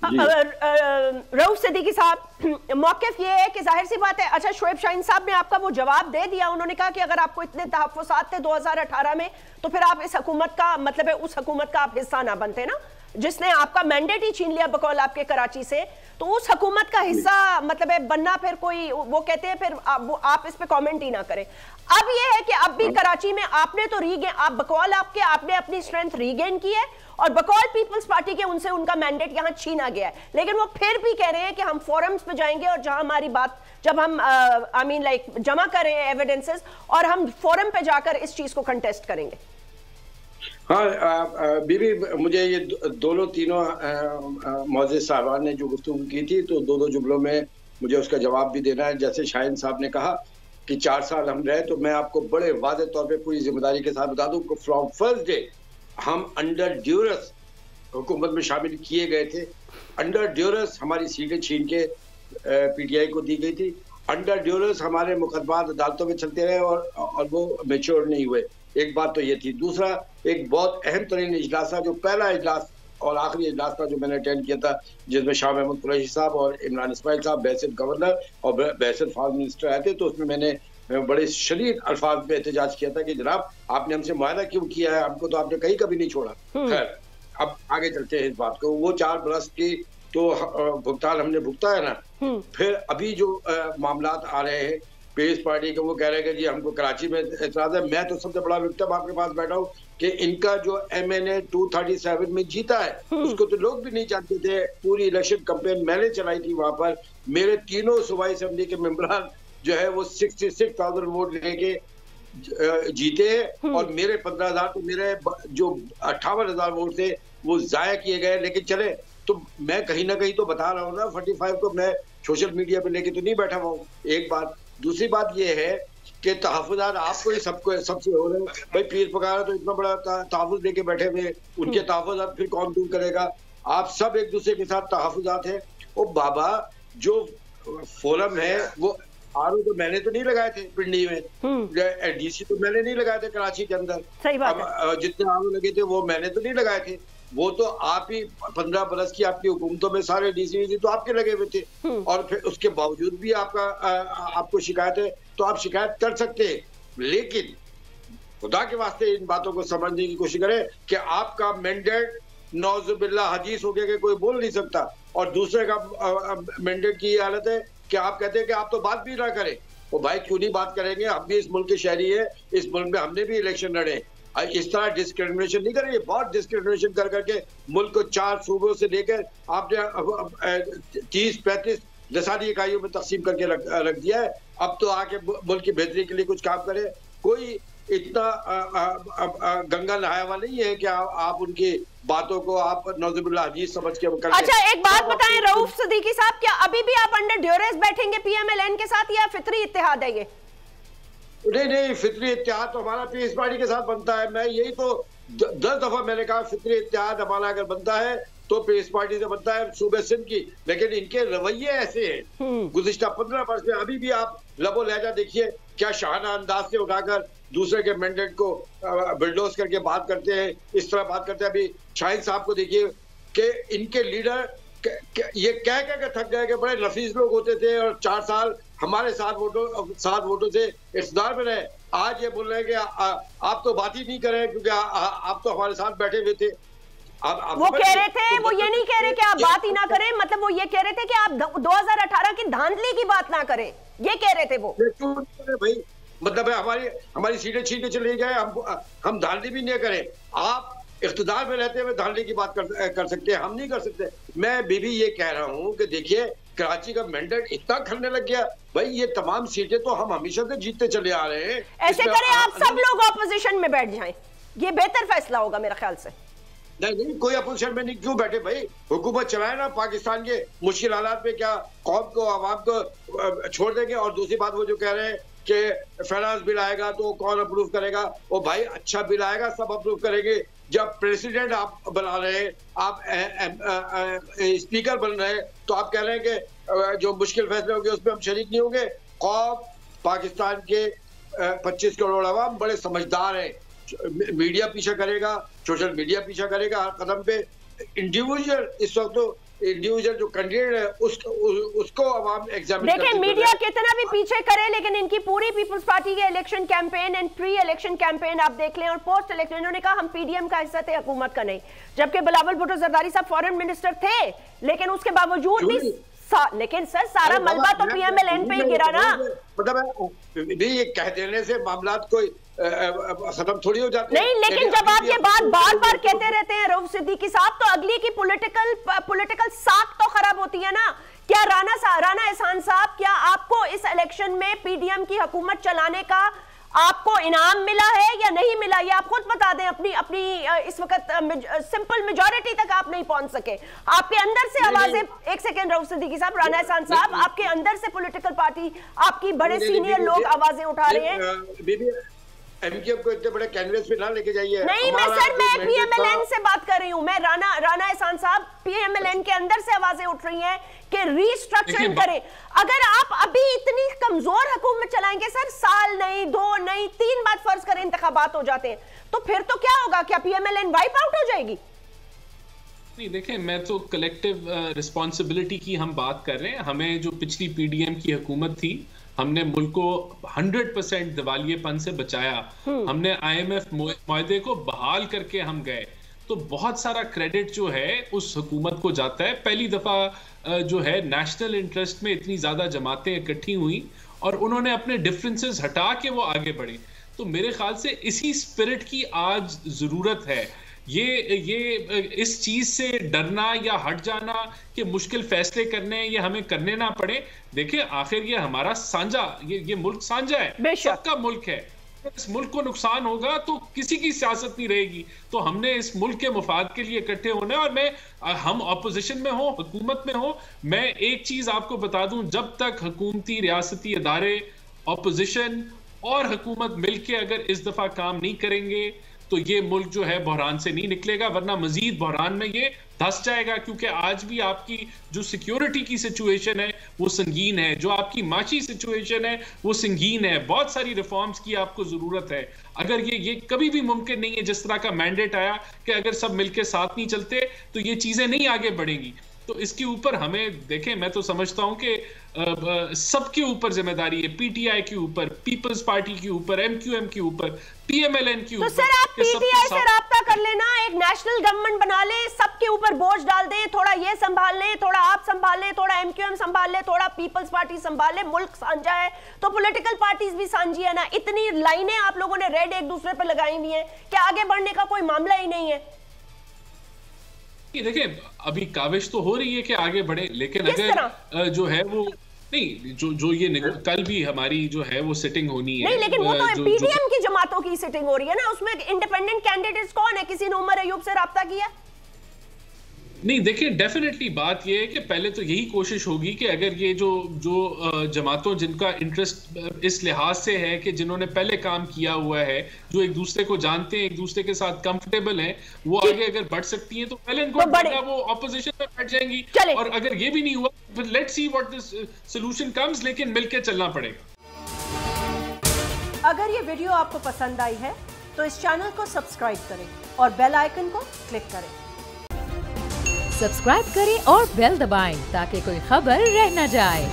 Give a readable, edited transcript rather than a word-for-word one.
रऊफ सिद्दीकी साहब, मौक़िफ़ ये है कि जाहिर सी बात है, अच्छा शोएब शाहीन साहब ने आपका वो जवाब दे दिया, उन्होंने कहा कि अगर आपको इतने तहफ़्फ़ुज़ात थे 2018 में तो फिर आप इस हुकूमत का मतलब है उस हुकूमत का आप हिस्सा ना बनते ना, जिसने आपका मैंडेट ही छीन लिया बकौल आपके कराची से, तो उस हुकूमत का हिस्सा मतलब है बनना फिर कोई, वो कहते हैं फिर आप इस पे कमेंट ही ना करें। अब ये है कि अब भी कराची में आपने तो आप बकौल आपने अपनी स्ट्रेंथ रीगेन की है और बकौल पीपल्स पार्टी के उनसे उनका मैंडेट यहां छीना गया है, लेकिन वो फिर भी कह रहे हैं कि हम फोरम्स पे जाएंगे और जहां हमारी बात जब हम जमा कर रहे हैं एविडेंसेस और हम फोरम पे जाकर इस चीज को कंटेस्ट करेंगे। हाँ बीबी, मुझे ये दोनों तीनों मोअज़्ज़िज़ साहबान ने जो गुफ्तगू की थी तो दो जुमलों में मुझे उसका जवाब भी देना है। जैसे शाहीन साहब ने कहा कि 4 साल हम रहे, तो मैं आपको बड़े वाज़ेह तौर पे पूरी जिम्मेदारी के साथ बता दूं कि फ्रॉम फर्स्ट डे हम अंडर ड्यूरस हुकूमत में शामिल किए गए थे। अंडर ड्यूरस हमारी सीटें छीन के पीटीआई को दी गई थी। अंडर ड्यूरस हमारे मुकदमात अदालतों में चलते रहे और वो मैच्योर नहीं हुए। एक बात तो ये थी। दूसरा, एक बहुत अहम तरीन इजलास था, जो पहला इजलास और आखिरी इजलास था जो मैंने अटेंड किया था, जिसमें शाह महमूद कुरैशी साहब और इमरान इस्माइल साहब बैसित गवर्नर और बैसित फॉरेन मिनिस्टर आए थे। तो उसमें मैंने बड़े शदीद अल्फाज में एहतजाज किया था कि जनाब आपने हमसे मुआहदा क्यों किया है, हमको तो आपने कहीं कभी नहीं छोड़ा। खैर, अब आगे चलते हैं इस बात को। वो 4 बरस की तो भुगतान हमने भुगता है ना। फिर अभी जो मामलात आ रहे हैं पीपल्स पार्टी के, वो कह रहे हैं कि जी हमको कराची में एतराज है। मैं तो सबसे बड़ा विक्टिम आपके पास बैठा हूँ कि इनका जो MNA 237 में जीता है उसको तो लोग भी नहीं जानते थे। पूरी इलेक्शन कैंपेन मैंने चलाई थी वहां पर। मेरे तीनों सूबाई असेंबली के मेंबरान जो है वो 66,000 वोट लेके जीते हैं और मेरे 15,000 तो मेरे जो 58,000 वोट थे वो जाया किए गए। लेकिन चले, तो मैं कहीं ना कहीं तो बता रहा हूँ ना, 45 को मैं सोशल मीडिया पे लेके तो नहीं बैठा हुआ हूँ। एक बात। दूसरी बात ये है कि तहफ़्फ़ुज़ात आपको ही सबसे हो रहे हैं। भाई पीर पकारा तो इतना बड़ा तहफ़्फ़ुज़ लेके बैठे हुए, उनके तहफ़्फ़ुज़ात फिर कौन दूर करेगा। आप सब एक दूसरे के साथ तहफ़्फ़ुज़ात है। ओ बाबा, जो फोरम है वो आरओ तो मैंने तो नहीं लगाए थे पिंडी में, डीसी तो मैंने नहीं लगाए थे कराची के अंदर। सही बात है। जितने आरओ लगे थे वो मैंने तो नहीं लगाए थे। वो तो आप ही 15 बरस की आपकी हुकूमतों में सारे डीसी तो आपके लगे हुए थे और फिर उसके बावजूद भी आपको शिकायत है तो आप शिकायत कर सकते हैं। लेकिन खुदा के वास्ते इन बातों को समझने की कोशिश करें कि आपका मैंडेट नौजुबिल्ला हदीस हो गया कि कोई बोल नहीं सकता और दूसरे का मैंडेट की हालत है कि आप कहते हैं कि आप तो बात भी ना करें। वो भाई क्यों नहीं बात करेंगे, हम भी इस मुल्क के शहरी है, इस मुल्क में हमने भी इलेक्शन लड़े। इस तरह डिस्क्रिमिनेशन नहीं करेंगे। बहुत डिस्क्रिमिनेशन कर करके मुल्क को 4 सूबों से लेकर आपने 30-35 लसानी इकाइयों में तकसीम करके रख दिया है। अब तो आके मुल्क की बेहतरी के लिए कुछ काम करे। कोई इतना गंगा नहाया हुआ नहीं है कि आप उनकी बातों को आप नौजुबिल्ला हदीस समझ के कर। अच्छा, एक बात बताएं रऊफ सिद्दीकी साहब, क्या अभी भी आप अंडर ड्यूरेस बैठेंगे PMLN के साथ या फितरी इत्तेहाद है ये? नहीं, फितरी इत्तेहाद तो हमारा पीपल्स पार्टी के साथ बनता है। मैं यही तो 10 दफा मैंने कहा, फितरी इत्तेहाद हमारा अगर बनता है तो पीपल्स पार्टी से बनता है सूबे सिंध की। लेकिन इनके रवैये ऐसे हैं गुज़िश्ता 15 वर्ष में। अभी भी आप लबो लहजा देखिए, क्या शाहाना अंदाज से उठाकर दूसरे के मैंडेट को बिल्डोज करके बात करते हैं, इस तरह बात करते हैं। अभी शाहीन साहब को देखिए कि इनके लीडर ये कह के थक गए कि बड़े नफीस लोग होते थे और 4 साल हमारे 7 वोटों से इक़्तिदार में रहे। आज ये बोल रहे हैं कि आप तो बात ही नहीं करें क्योंकि आप तो हमारे साथ बैठे हुए थे। वो कह रहे थे, वो ये नहीं कह रहे कि आप बात ही ना करें, मतलब वो ये कह रहे थे कि आप 2018 की धांधली की बात ना करें, ये कह रहे थे वो। भाई मतलब है हमारी सीटें छीन के चले गए, हम धांधली भी नहीं करें। आप इख्तिदार में रहते हुए धांधली की बात कर सकते हैं, हम नहीं कर सकते। मैं बीबी ये कह रहा हूँ कि देखिए कराची का मैंडेट इतना खरने लग गया। भाई ये तमाम सीटें तो हम हमेशा से जीतते चले आ रहे हैं। ऐसे करें आप सब लोग ऑपोजिशन में बैठ जाएं, ये बेहतर फैसला होगा मेरे ख्याल से। नहीं, कोई अपोजिशन में नहीं क्यों बैठे भाई, हुकूमत चलाए ना। पाकिस्तान के मुश्किल हालात में क्या कौम को आवाम को छोड़ देंगे। और दूसरी बात, वो जो कह रहे हैं कि फाइनेंस बिल आएगा तो कौन अप्रूव करेगा। ओ भाई, अच्छा बिल आएगा सब अप्रूव करेंगे। जब प्रेसिडेंट आप बना रहे हैं, आप स्पीकर बन रहे हैं, तो आप कह रहे हैं कि जो मुश्किल फैसले होंगे उसमें हम शरीक नहीं होंगे। कौम पाकिस्तान के 25 करोड़ अवाम बड़े समझदार हैं। मीडिया पीछा करेगा, सोशल मीडिया पीछा करेगा हर कदम पे। इंडिविजुअल इस वक्त तो इंडिविजुअल जो कैंडिडेट है उसको आवाम एग्जामिन करते। देखिए मीडिया कितना भी पीछे करे, लेकिन इनकी पूरी पीपल्स पार्टी के election campaign and pre election campaign आप देख लें और पोस्ट इलेक्शन, इन्होंने कहा हम पीडीएम का हिस्सा थे, हुकूमत का नहीं। जबकि बिलावल भुट्टो जरदारी साहब फॉरेन मिनिस्टर थे, लेकिन उसके बावजूद भी लेकिन सर सारा मलबा तो पीएमएलएन पे ही गिरा ना। मतलब ये कह देने से मामला कोई खत्म थोड़ी हो जाते नहीं, लेकिन जब आप ये बात बार बार कहते रहते हैं रऊफ सिद्दीकी साहब, तो अगली की पॉलिटिकल साख तो खराब होती है ना। क्या राणा एहसान साहब, क्या आपको इस इलेक्शन में पीडीएम की हुकूमत चलाने का आपको इनाम मिला है या नहीं मिला, ये आप खुद बता दें। अपनी इस वक्त सिंपल मेजॉरिटी तक आप नहीं पहुंच सके। आपके अंदर से आवाजें, एक सेकेंड रऊफ सिद्दीकी साहब, राणा एहसान साहब, आपके अंदर से पॉलिटिकल पार्टी, आपकी बड़े सीनियर लोग आवाजें उठा रहे हैं। एमक्यूएम को इतने बड़े कैनवस पे ना लेके जाइए। नहीं, मैं पीएमएलएन से बात कर रही हूँ। मैं राणा एहसान साहब, पीएमएलएन के अंदर से आवाजें उठ रही हैं कि रीस्ट्रक्चरिंग करें। अगर आप अभी इतनी कमजोर हुकूमत चलाएंगे सर, साल नहीं, 2 नहीं, 3 बात फर्ज करें इंतखाबात हो जाते हैं, तो फिर तो क्या होगा? क्या पीएमएलएन वाइप आउट हो जाएगी? नहीं, देखें, मैं तो कलेक्टिव रिस्पॉन्सिबिलिटी की हम बात कर रहे हैं। हमें जो पिछली पीडीएम की हुकूमत थी, हमने मुल्क को 100% दिवालियेपन से बचाया। हमने IMF मुआहदे को बहाल करके हम गए, तो बहुत सारा क्रेडिट जो है उस हुकूमत को जाता है। पहली दफा जो है नेशनल इंटरेस्ट में इतनी ज्यादा जमातें इकट्ठी हुई और उन्होंने अपने डिफरेंसेस हटा के वो आगे बढ़े। तो मेरे ख्याल से इसी स्पिरिट की आज जरूरत है। ये इस चीज से डरना या हट जाना कि मुश्किल फैसले करने ये हमें करने ना पड़े। देखिए, आखिर ये हमारा साझा, ये मुल्क साझा है, सबका मुल्क है। इस मुल्क को नुकसान होगा तो किसी की सियासत नहीं रहेगी। तो हमने इस मुल्क के मुफाद के लिए इकट्ठे होना है। और हम ऑपोजिशन में हो, हुकूमत में हो, मैं एक चीज आपको बता दूं, जब तक हुकूमती रियासती इदारे, ऑपोजिशन और हुकूमत मिलके अगर इस दफा काम नहीं करेंगे तो ये मुल्क जो है बहरान से नहीं निकलेगा, वरना मजीद बहरान में ये धंस जाएगा। क्योंकि आज भी आपकी जो सिक्योरिटी की सिचुएशन है वो संगीन है, जो आपकी माशी सिचुएशन है वो संगीन है। बहुत सारी रिफॉर्म्स की आपको जरूरत है। अगर ये कभी भी मुमकिन नहीं है, जिस तरह का मैंडेट आया कि अगर सब मिलकर साथ नहीं चलते तो ये चीजें नहीं आगे बढ़ेंगी। तो इसके ऊपर हमें देखें, मैं तो समझता हूं कि सबके ऊपर जिम्मेदारी है, पीटीआई के ऊपर, पीपल्स पार्टी के ऊपर, एमक्यूएम के ऊपर, पीएमएलएन के ऊपर। तो सर आप पीटीआई से राब्ता कर लेना, एक नेशनल गवर्नमेंट बना ले, सबके ऊपर बोझ डाल दें, थोड़ा ये संभाल लें, थोड़ा आप संभाल लें, थोड़ा एमक्यूएम संभाल ले, थोड़ा पीपल्स पार्टी संभाल ले। मुल्क साझा है तो पॉलिटिकल पार्टीज भी साझी है ना। इतनी लाइनें आप लोगों ने रेड एक दूसरे पर लगाई हुई है कि आगे बढ़ने का कोई मामला ही नहीं है। देखिए, अभी काविश तो हो रही है कि आगे बढ़े, लेकिन अगर जो है वो नहीं, जो ये कल भी हमारी जो है वो सिटिंग होनी है। नहीं, लेकिन वो तो पीडीएम की जमातों की सिटिंग हो रही है ना, उसमें इंडिपेंडेंट कैंडिडेट्स कौन है? किसी ने उमर अयूब से राब्ता किया? नहीं, देखिए, डेफिनेटली बात यह है कि पहले तो यही कोशिश होगी कि अगर ये जो जमातों जिनका इंटरेस्ट इस लिहाज से है कि जिन्होंने पहले काम किया हुआ है, जो एक दूसरे को जानते हैं, एक दूसरे के साथ कंफर्टेबल हैं, वो आगे अगर बढ़ सकती हैं तो पहले इनको वो ऑपोजिशन में बैठ जाएंगी। और अगर ये भी नहीं हुआ फिर let's see what this solution comes, लेकिन मिलकर चलना पड़ेगा। अगर ये वीडियो आपको पसंद आई है तो इस चैनल को सब्सक्राइब करें और बेल आइकन को क्लिक करें। सब्सक्राइब करें और बेल दबाएं ताकि कोई खबर रह न जाए।